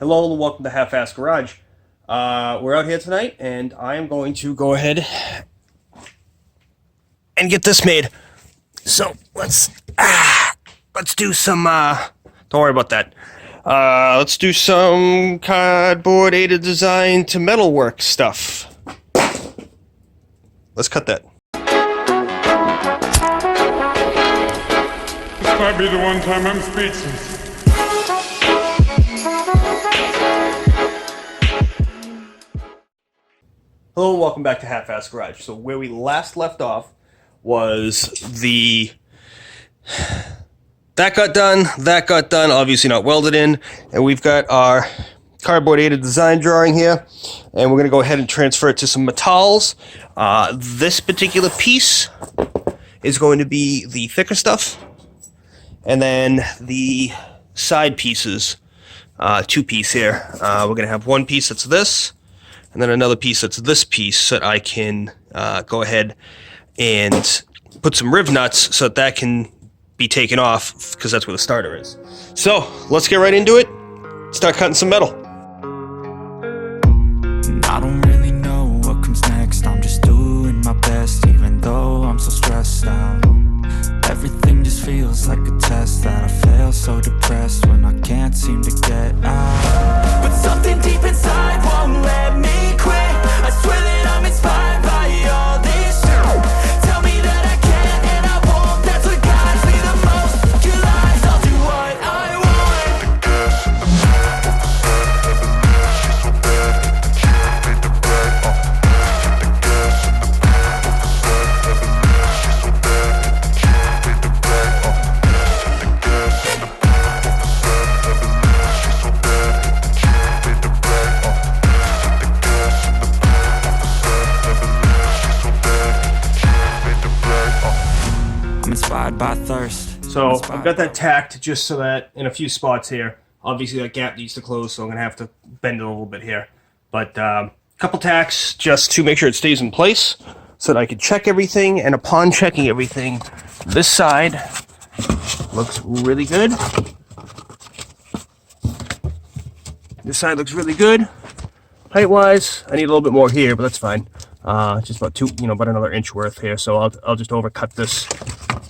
Hello and welcome to Half-Ass Garage. We're out here tonight, and I am going to go ahead and get this made. So let's do some. Don't worry about that. Let's do some cardboard aided design to metalwork stuff. Let's cut that. This might be the one time I'm speechless. Hello and welcome back to Half-Ass Garage. So where we last left off was that got done, obviously not welded in, and we've got our cardboard aided design drawing here, and we're going to go ahead and transfer it to some metals. This particular piece is going to be the thicker stuff, and then the side pieces, two-piece here. We're going to have one piece that's this, and then another piece that's this piece that I can go ahead and put some riv nuts so that can be taken off, because that's where the starter is. So let's get right into it. Start cutting some metal. I don't really know what comes next. I'm just doing my best, even though I'm so stressed out. Everything just feels like a test that I fail, so depressed when I can't seem to get out. But something deep inside won't let me quit. I swear that I'm inspired by all this shit. Tell me that I can and I won't. That's what guides me the most. Your lies, I'll do what I want. I'm inspired by thirst. So I've got that tacked just so that in a few spots here, obviously that gap needs to close, so I'm going to have to bend it a little bit here. But a couple tacks just to make sure it stays in place so that I can check everything, and upon checking everything, this side looks really good. This side looks really good. Height-wise, I need a little bit more here, but that's fine. Just about about another inch worth here, so I'll just overcut this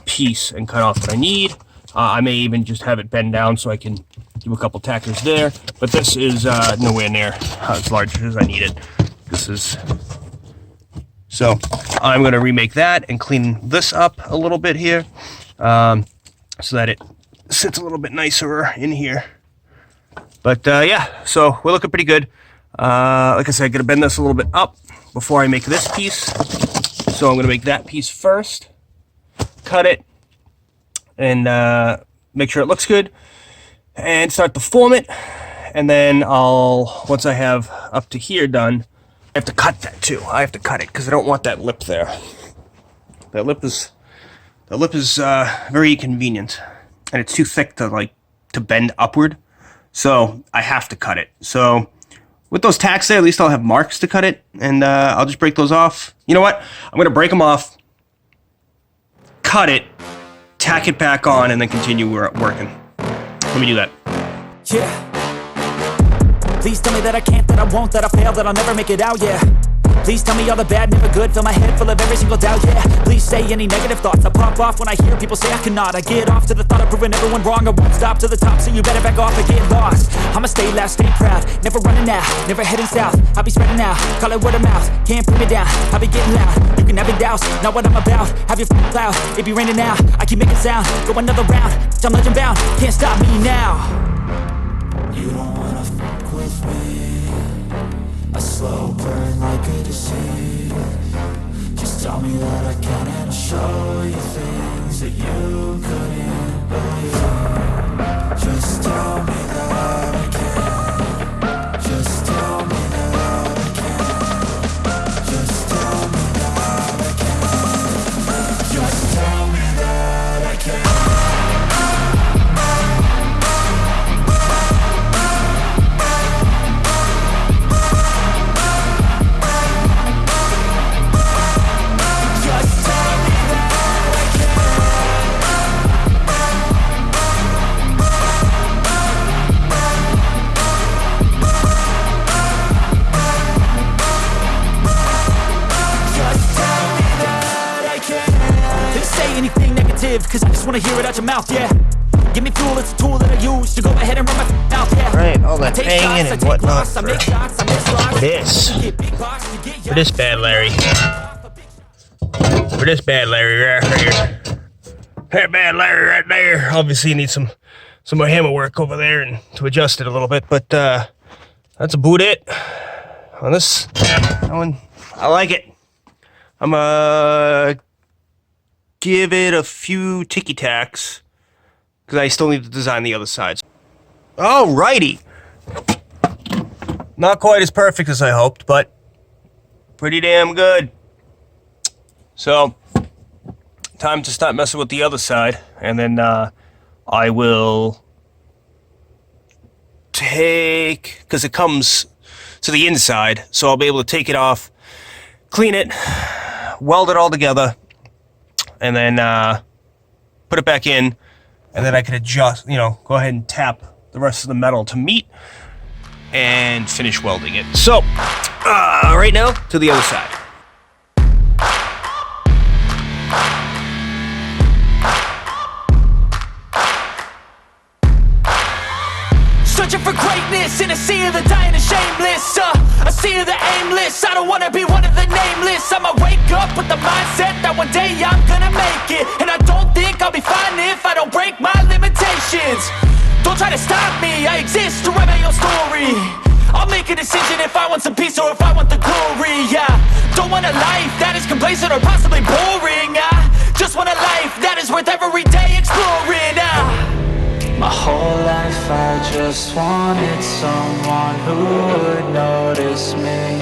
piece and cut off what I need. I may even just have it bend down so I can do a couple tackers there, but this is nowhere near as large as I need it. So I'm going to remake that and clean this up a little bit here, so that it sits a little bit nicer in here. But yeah, so we're looking pretty good. Like I said, I'm going to bend this a little bit up before I make this piece. So I'm going to make that piece first, cut it, and make sure it looks good, and start to form it. And then once I have up to here done, I have to cut that too. I have to cut it because I don't want that lip there. That lip is very inconvenient, and it's too thick to bend upward. So I have to cut it. So with those tacks there, at least I'll have marks to cut it, and I'll just break those off. You know what? I'm going to break them off, cut it, tack it back on, and then continue working. Let me do that. Yeah. Please tell me that I can't, that I won't, that I fail, that I'll never make it out, yeah. Please tell me all the bad, never good, fill my head full of every single doubt, yeah. Please say any negative thoughts, I pop off when I hear people say I cannot. I get off to the thought of proving everyone wrong. I won't stop to the top, so you better back off and get lost. I'ma stay loud, stay proud, never running out, never heading south. I'll be spreading out, call it word of mouth, can't put me down, I'll be getting loud. You can have your doubts, not what I'm about, have your f***ing cloud, it be raining now. I keep making sound, go another round, I'm legend bound, can't stop me now. You don't wanna fuck with me, a slow burn like a disease. Just tell me that I can and I'll show you things that you couldn't believe. Just tell me that I can. Just tell me that I can. Just tell me that I can. Just tell me that I can. live, cause I just wanna hear it out your mouth, yeah. Give me fuel, it's a tool that I use to go ahead and run my mouth, yeah. Right, all that I take hanging shots, and I take whatnot loss, I make shots, I miss lots. for this. For this bad Larry. For this bad Larry right here. That bad Larry right there. Obviously you need some more hammer work over there and to adjust it a little bit, but that's about it on this one. I like it. I'm give it a few ticky tacks because I still need to design the other sides. Alrighty. Not quite as perfect as I hoped, but pretty damn good. So, time to start messing with the other side, and then I will take, because it comes to the inside, so I'll be able to take it off, clean it, weld it all together, and then put it back in, and then I can adjust, go ahead and tap the rest of the metal to meet and finish welding it. So, right now, to the other side. Searching for greatness in a sea of the dying and shameless, a sea of the aimless. I don't wanna be one of the nameless. I'ma wake up with the mindset that one day I'm gonna make it, and I don't think I'll be fine if I don't break my limitations. Don't try to stop me, I exist to write my own story. I'll make a decision if I want some peace or if I want the glory. Yeah, don't want a life that is complacent or possibly boring. I just want a life that is worth every day exploring. My whole life I just wanted someone who would notice me.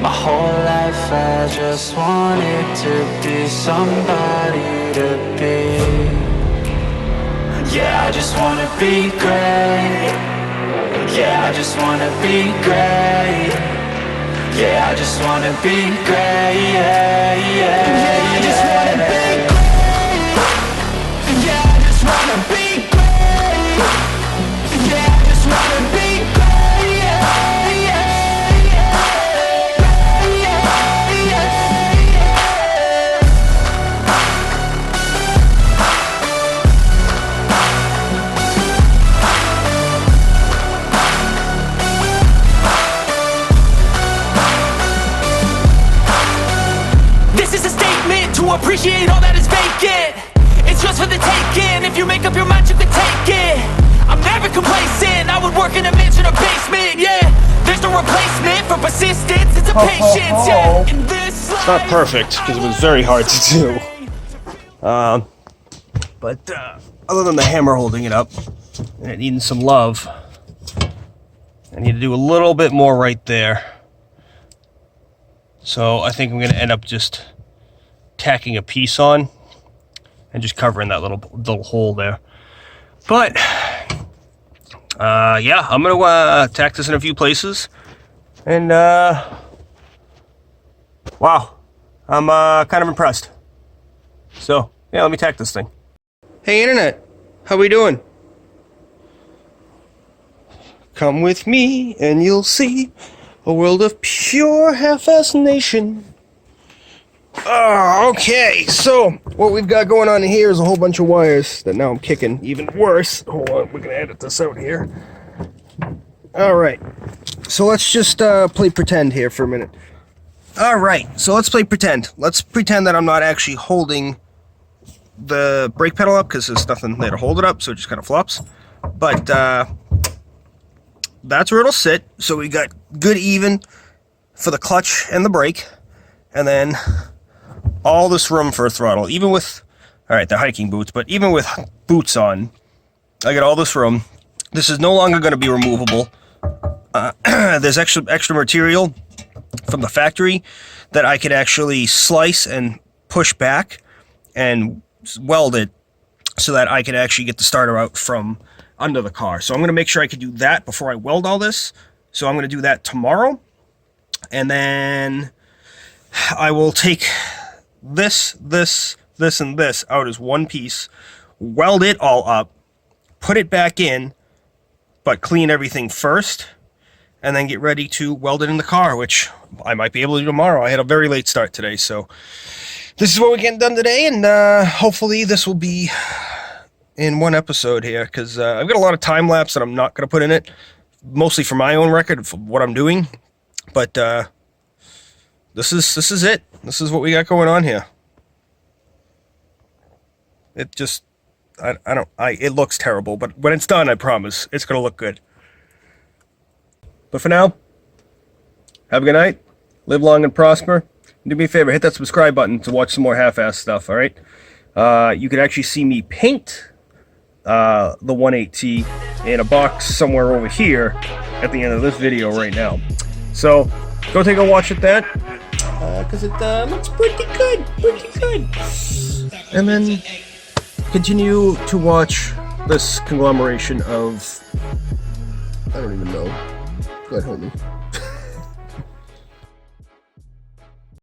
My whole life I just wanted to be somebody to be. Yeah, I just wanna be great. Yeah, I just wanna be great. Yeah, I just wanna be great. Yeah, yeah, I just wanna be great. Yeah, I just wanna be great. Yeah, I just wanna be great. Yeah, yeah, yeah. Yeah, yeah, yeah. This is a statement to appreciate all that is vacant. It's just for the taking. If you make up your mind, you can take it. I'm never complacent. I would work in a mansion or basement. Yeah, there's no replacement for persistence. It's a patience. Yeah, in this It's not perfect because it was very hard to do. But other than the hammer holding it up and it needing some love, I need to do a little bit more right there. So I think I'm going to end up just tacking a piece on and just covering that little hole there. But yeah, I'm going to tack this in a few places. And wow, I'm kind of impressed. So yeah, let me tack this thing. Hey internet, how we doing? Come with me and you'll see a world of pure half-assassination. Okay, so what we've got going on here is a whole bunch of wires that now I'm kicking even worse. Hold on, we're gonna edit this out here. Alright, so let's just play pretend here for a minute. Alright, so let's play pretend. Let's pretend that I'm not actually holding the brake pedal up because there's nothing there to hold it up, so it just kind of flops. But that's where it'll sit. So we got good even for the clutch and the brake, and then all this room for a throttle. Even with, alright, they're hiking boots, but even with boots on, I got all this room. This is no longer going to be removable. There's extra material from the factory that I could actually slice and push back and weld it so that I could actually get the starter out from under the car. So I'm going to make sure I can do that before I weld all this. So I'm going to do that tomorrow. And then I will take this, and this out as one piece, weld it all up, put it back in, but clean everything first, and then get ready to weld it in the car, which I might be able to do tomorrow. I had a very late start today, so this is what we're getting done today, and hopefully this will be in one episode here, because I've got a lot of time lapse that I'm not going to put in it, mostly for my own record, for what I'm doing. But this is it. This is what we got going on here. It just, it looks terrible, but when it's done, I promise, it's going to look good. But for now, have a good night, live long and prosper. And do me a favor, hit that subscribe button to watch some more half-ass stuff, alright? You can actually see me paint the 18T in a box somewhere over here at the end of this video right now. So, go take a watch at that, because it looks pretty good. And then continue to watch this conglomeration of, I don't even know. Go ahead, hold me.